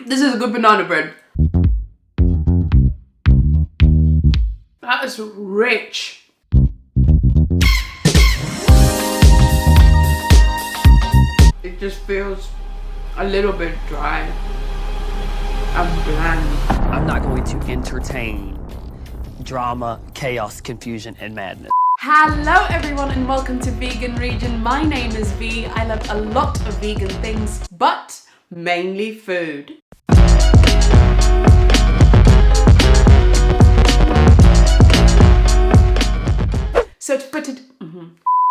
This is a good banana bread. That is rich. It just feels a little bit dry and bland. I'm not going to entertain drama, chaos, confusion, and madness. Hello everyone and welcome to Vegan Region. My name is V. I love a lot of vegan things, but mainly food.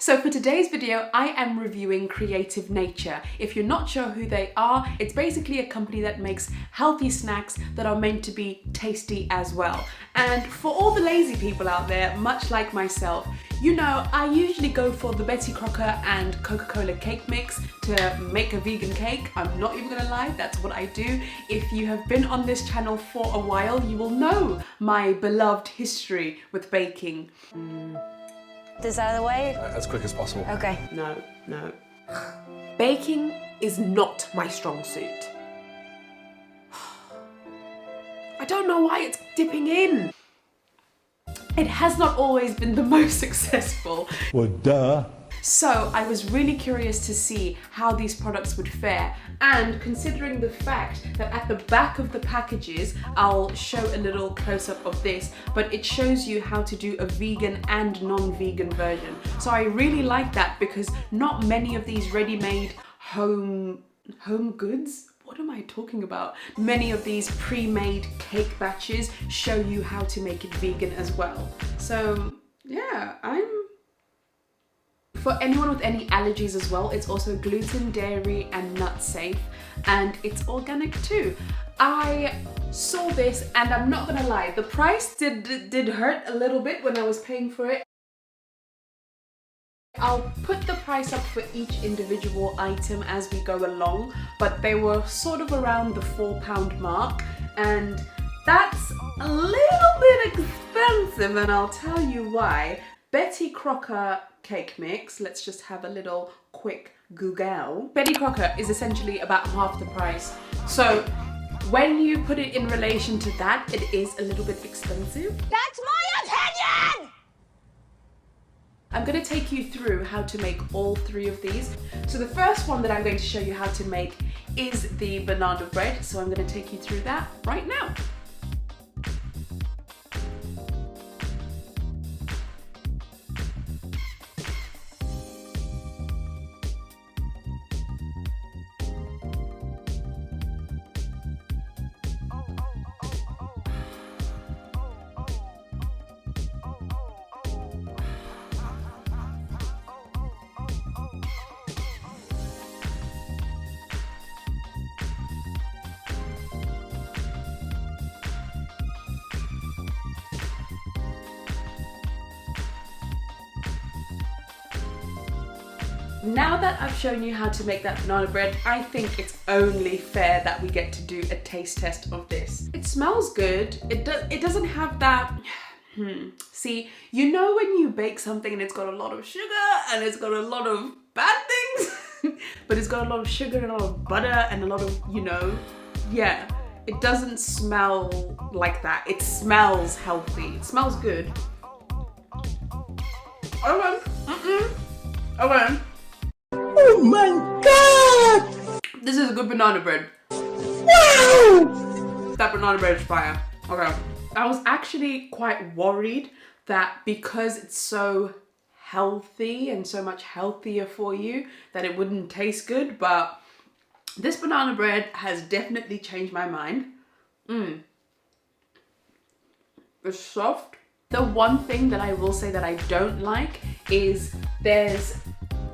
So for today's video, I am reviewing Creative Nature. If you're not sure who they are, it's basically a company that makes healthy snacks that are meant to be tasty as well. And for all the lazy people out there, much like myself, you know, I usually go for the Betty Crocker and Coca-Cola cake mix to make a vegan cake. I'm not even gonna lie, that's what I do. If you have been on this channel for a while, you will know my beloved history with baking. This out of the way? As quick as possible. Okay. No. Baking is not my strong suit. I don't know why it's dipping in. It has not always been the most successful. Well, duh. So I was really curious to see how these products would fare, and considering the fact that at the back of the packages, I'll show a little close-up of this, but it shows you how to do a vegan and non-vegan version. So I really like that because not many of these ready-made home goods, what am I talking about? Many of these pre-made cake batches show you how to make it vegan as well. So yeah, for anyone with any allergies as well, it's also gluten, dairy and nut safe, and it's organic too. I saw this and I'm not gonna lie, the price did hurt a little bit when I was paying for it. I'll put the price up for each individual item as we go along, but they were sort of around the £4 mark, and that's a little bit expensive, and I'll tell you why. Betty Crocker cake mix, let's just have a little quick Google. Betty Crocker is essentially about half the price. So when you put it in relation to that, it is a little bit expensive. That's my opinion! I'm going to take you through how to make all three of these. So the first one that I'm going to show you how to make is the banana bread. So I'm going to take you through that right now. Now that I've shown you how to make that banana bread, I think it's only fair that we get to do a taste test of this. It smells good. It doesn't have that... See, you know when you bake something and it's got a lot of sugar and it's got a lot of bad things, but it's got a lot of sugar and a lot of butter and a lot of, you know, yeah. It doesn't smell like that. It smells healthy. It smells good. Okay. Oh my god! This is a good banana bread. Wow! That banana bread is fire. Okay. I was actually quite worried that because it's so healthy and so much healthier for you that it wouldn't taste good, but this banana bread has definitely changed my mind. It's soft. The one thing that I will say that I don't like is there's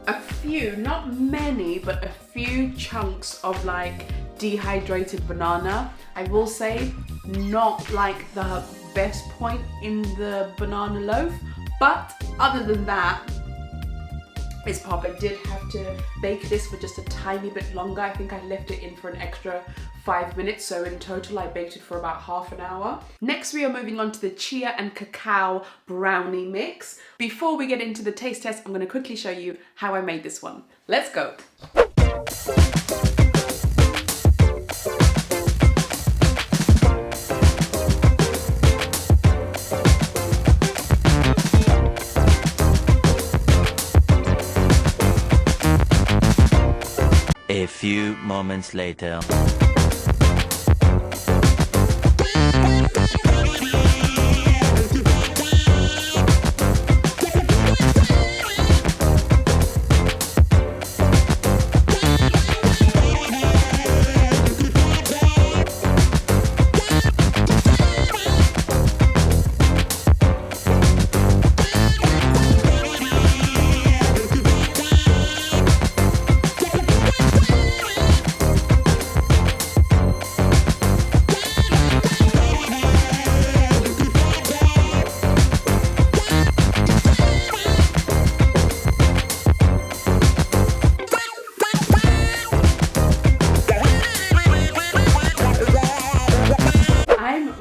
a few, not many, but a few chunks of like dehydrated banana. I will say not like the best point in the banana loaf, but other than that, it's pop. I did have to bake this for just a tiny bit longer. I think I left it in for an extra 5 minutes, so in total I baked it for about half an hour. Next we are moving on to the Chia and Cacao brownie mix. Before we get into the taste test, I'm going to quickly show you how I made this one. Let's go. A few moments later.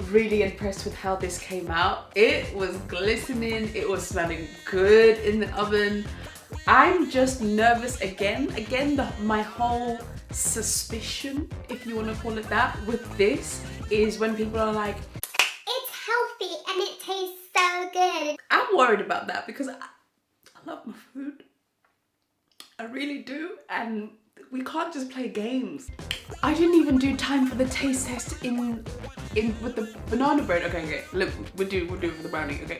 Really impressed with how this came out. It was glistening, it was smelling good in the oven. I'm just nervous again. My whole suspicion, if you want to call it that, with this is when people are like, it's healthy and it tastes so good. I'm worried about that because I love my food. I really do, and we can't just play games. I didn't even do time for the taste test in with the banana bread. Okay, look, we'll do it with the brownie. Okay,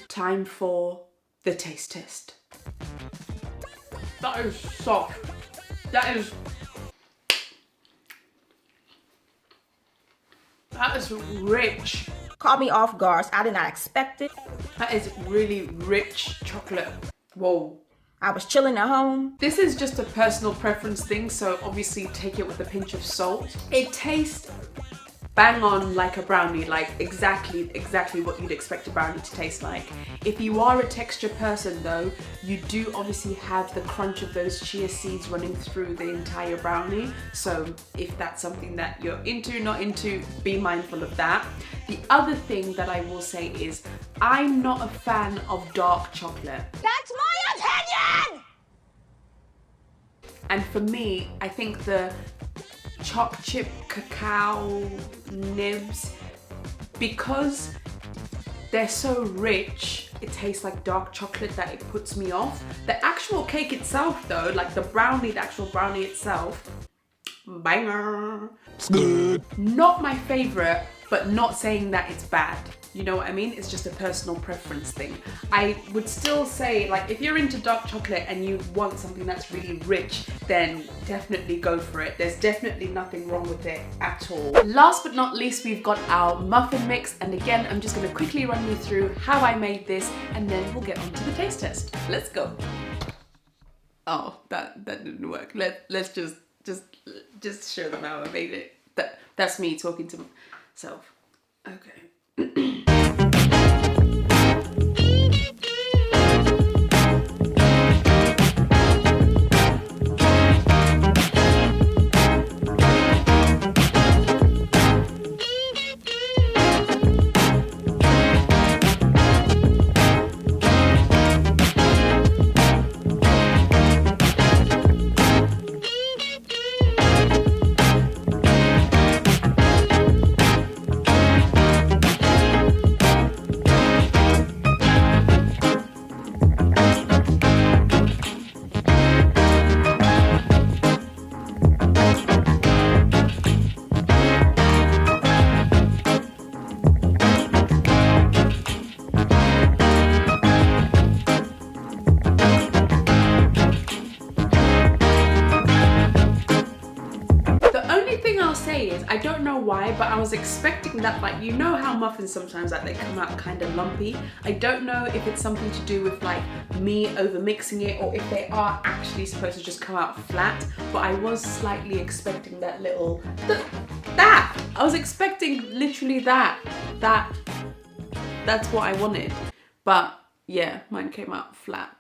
time for the taste test. That is soft. That is rich. Caught me off guard. I did not expect it. That is really rich chocolate. Whoa. I was chilling at home. This is just a personal preference thing, so obviously take it with a pinch of salt. It tastes bang on like a brownie, like exactly what you'd expect a brownie to taste like. If you are a texture person though, you do obviously have the crunch of those chia seeds running through the entire brownie. So if that's something that you're into, not into, be mindful of that. The other thing that I will say is I'm not a fan of dark chocolate. That's my opinion! And for me, I think the choc chip cacao nibs, because they're so rich, it tastes like dark chocolate that it puts me off. The actual cake itself though, like the brownie, the actual brownie itself, banger. Not my favorite, but not saying that it's bad. You know what I mean? It's just a personal preference thing. I would still say, like, if you're into dark chocolate and you want something that's really rich, then definitely go for it. There's definitely nothing wrong with it at all. Last but not least, we've got our muffin mix. And again, I'm just gonna quickly run you through how I made this and then we'll get on to the taste test. Let's go. Oh, that didn't work. Let's just show them how I made it. That's me talking to myself. Okay. I don't know why, but I was expecting that, like, you know how muffins sometimes, like, they come out kind of lumpy. I don't know if it's something to do with, like, me over mixing it or if they are actually supposed to just come out flat, but I was slightly expecting that little, that! I was expecting literally that. That's what I wanted. But yeah, mine came out flat.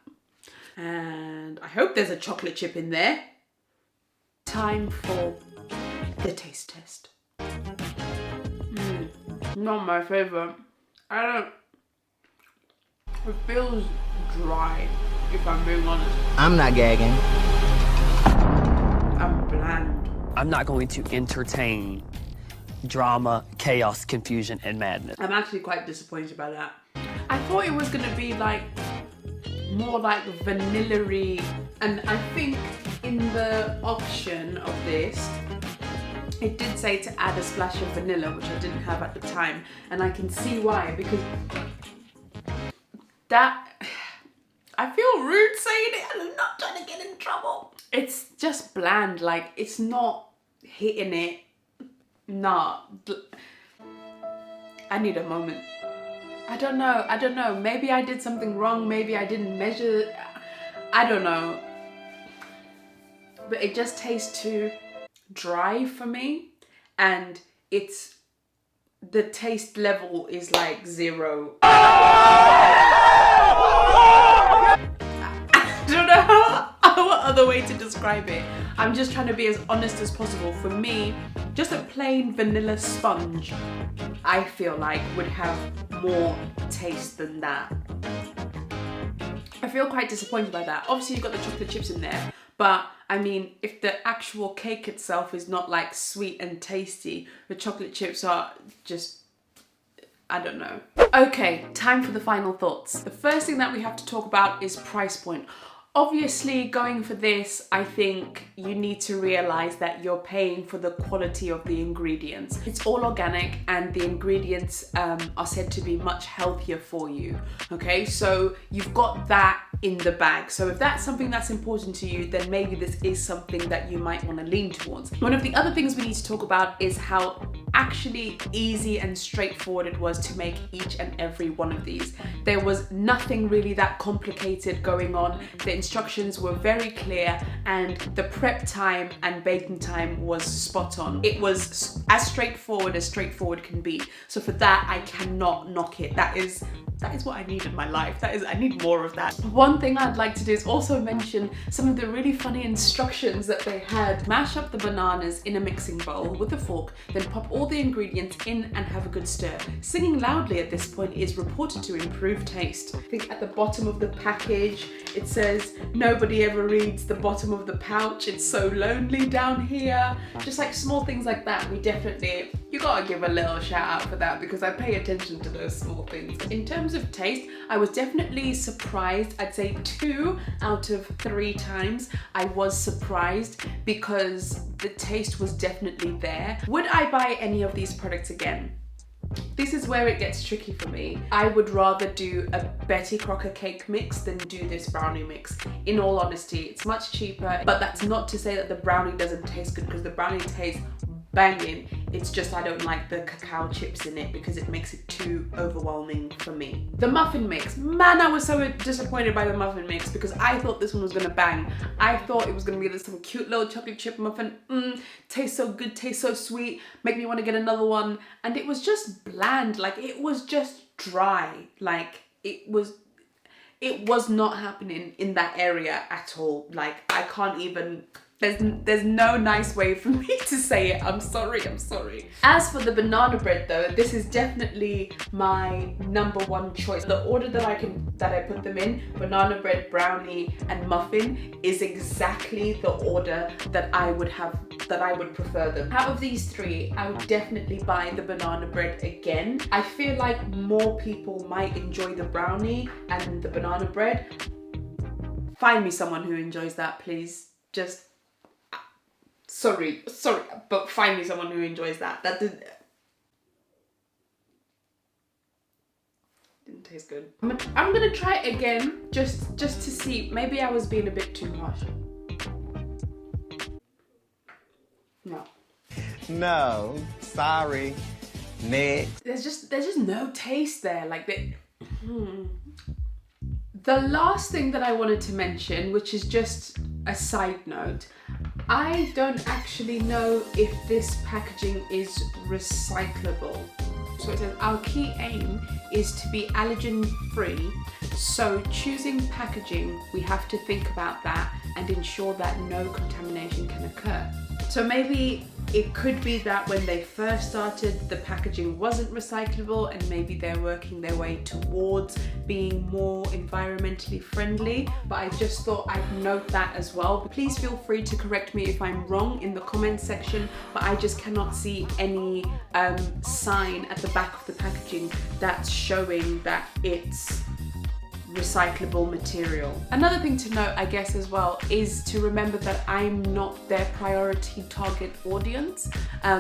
And I hope there's a chocolate chip in there. Time for the taste test. Not my favorite. It feels dry, if I'm being honest. I'm not gagging. I'm bland. I'm not going to entertain drama, chaos, confusion, and madness. I'm actually quite disappointed by that. I thought it was gonna be like more like vanilla-y, and I think in the option of this, it did say to add a splash of vanilla, which I didn't have at the time, and I can see why, because that, I feel rude saying it and I'm not trying to get in trouble. It's just bland, like it's not hitting it. Nah, I need a moment. I don't know, maybe I did something wrong, maybe I didn't measure, I don't know. But it just tastes too dry for me, and it's, the taste level is like 0. I don't know what other way to describe it. I'm just trying to be as honest as possible. For me, just a plain vanilla sponge, I feel like would have more taste than that. I feel quite disappointed by that. Obviously you've got the chocolate chips in there, but I mean, if the actual cake itself is not like sweet and tasty, the chocolate chips are just, I don't know. Okay, time for the final thoughts. The first thing that we have to talk about is price point. Obviously, going for this, I think you need to realize that you're paying for the quality of the ingredients. It's all organic and the ingredients are said to be much healthier for you, okay? So you've got that in the bag. So if that's something that's important to you, then maybe this is something that you might want to lean towards. One of the other things we need to talk about is how actually easy and straightforward it was to make each and every one of these. There was nothing really that complicated going on. The instructions were very clear and the prep time and baking time was spot on. It was as straightforward can be. So for that, I cannot knock it. That is what I need in my life. I need more of that. One thing I'd like to do is also mention some of the really funny instructions that they had. Mash up the bananas in a mixing bowl with a fork, then pop all the ingredients in and have a good stir. Singing loudly at this point is reported to improve taste. I think at the bottom of the package, it says, nobody ever reads the bottom of the pouch. It's so lonely down here. Just like small things like that. You gotta give a little shout out for that because I pay attention to those small things. In terms of taste, I was definitely surprised. I'd say 2 out of 3 times I was surprised because the taste was definitely there. Would I buy any of these products again? This is where it gets tricky for me. I would rather do a Betty Crocker cake mix than do this brownie mix. In all honesty, it's much cheaper, but that's not to say that the brownie doesn't taste good because the brownie tastes banging. It's just I don't like the cacao chips in it because it makes it too overwhelming for me. The muffin mix, man, I was so disappointed by the muffin mix because I thought this one was gonna bang. I thought it was gonna be this some cute little chocolate chip muffin. Tastes so good, tastes so sweet, make me want to get another one. And it was just bland, like it was just dry. Like it was not happening in that area at all. Like I can't even, there's no nice way for me to say it. I'm sorry. As for the banana bread though, this is definitely my #1 choice. The order that I put them in, banana bread, brownie, and muffin, is exactly the order that I would prefer them. Out of these 3, I would definitely buy the banana bread again. I feel like more people might enjoy the brownie and the banana bread. Find me someone who enjoys that, please. Just sorry, but find me someone who enjoys that. That didn't taste good. I'm gonna try it again just to see. Maybe I was being a bit too harsh. No, sorry. Next. There's just no taste there. Like The last thing that I wanted to mention, which is just a side note, I don't actually know if this packaging is recyclable. So it says our key aim is to be allergen free. So choosing packaging, we have to think about that and ensure that no contamination can occur. So maybe it could be that when they first started, the packaging wasn't recyclable and maybe they're working their way towards being more environmentally friendly. But I just thought I'd note that as well. Please feel free to correct me if I'm wrong in the comments section, but I just cannot see any sign at the back of the packaging that's showing that it's recyclable material. Another thing to note, I guess, as well, is to remember that I'm not their priority target audience.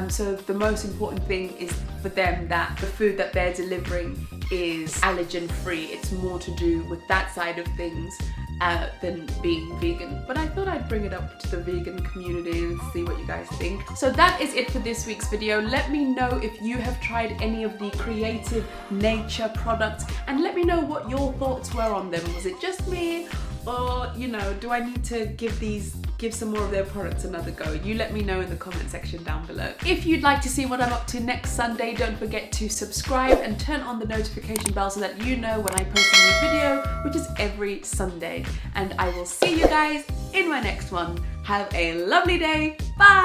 So the most important thing is for them that the food that they're delivering is allergen free. It's more to do with that side of things than being vegan. But I thought I'd bring it up to the vegan community and see what you guys think. So that is it for this week's video. Let me know if you have tried any of the creative nature products, and let me know what your thoughts were on them. Was it just me, or you know, do I need to give some more of their products another go? You let me know in the comment section down below. If you'd like to see what I'm up to next Sunday, don't forget to subscribe and turn on the notification bell so that you know when I post a new video, which is every Sunday. And I will see you guys in my next one. Have a lovely day. Bye!